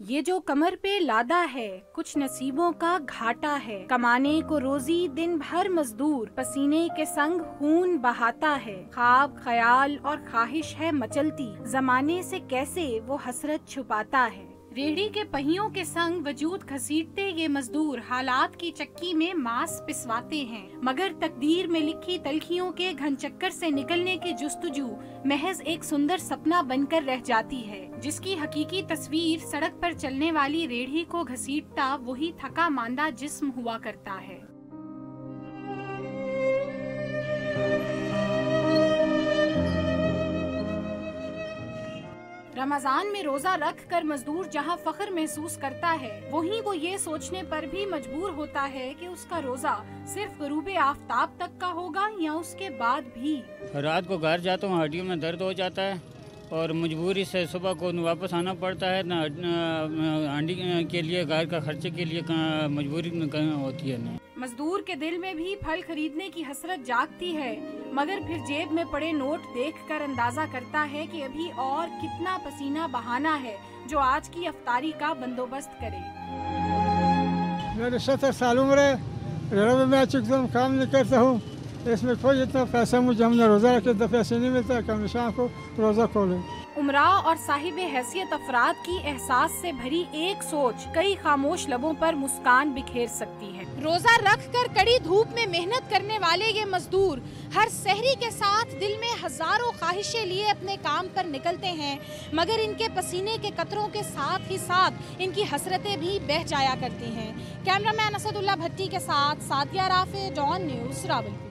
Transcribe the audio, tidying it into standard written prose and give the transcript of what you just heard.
ये जो कमर पे लादा है कुछ नसीबों का घाटा है। कमाने को रोजी दिन भर मजदूर पसीने के संग खून बहाता है। ख्वाब ख्याल और ख्वाहिश है मचलती, जमाने से कैसे वो हसरत छुपाता है। रेहड़ी के पहियों के संग वजूद घसीटते ये मजदूर हालात की चक्की में मांस पिसवाते हैं, मगर तकदीर में लिखी तलखियों के घन चक्कर से निकलने की जुस्तजू महज एक सुंदर सपना बनकर रह जाती है, जिसकी हकीकी तस्वीर सड़क पर चलने वाली रेहड़ी को घसीटता वही थका मांदा जिस्म हुआ करता है। रमजान में रोजा रख कर मजदूर जहां फख्र महसूस करता है, वहीं वो ये सोचने पर भी मजबूर होता है कि उसका रोजा सिर्फ गरूबे आफ्ताब तक का होगा या उसके बाद भी। रात को घर जाता हूँ, हड्डियों में दर्द हो जाता है और मजबूरी से सुबह को वापस आना पड़ता है। हड्डी के लिए, घर का खर्चे के लिए मजबूरी होती है ना। मजदूर के दिल में भी फल खरीदने की हसरत जागती है, मगर फिर जेब में पड़े नोट देखकर अंदाजा करता है कि अभी और कितना पसीना बहाना है जो आज की अफ्तारी का बंदोबस्त करे। मेरे 70 साल उम्र है, मैं काम नहीं करता हूँ, इसमें कोई इतना पैसा मुझे हमने रोजा रखे तो पैसे नहीं मिलता कि हम शाम को रोजा खोले। उमरा और साहिब हैसियत अफराद की एहसास से भरी एक सोच कई खामोश लबों पर मुस्कान बिखेर सकती है। रोजा रख कर कड़ी धूप में मेहनत करने वाले ये मजदूर हर सहरी के साथ दिल में हजारों ख्वाहिशें लिए अपने काम पर निकलते हैं, मगर इनके पसीने के कतरों के साथ ही साथ इनकी हसरतें भी बह जाया करती हैं। कैमरामैन असदुल्ला भट्टी के साथ सादिया राफे, डॉन न्यूज़, रावलपिंडी।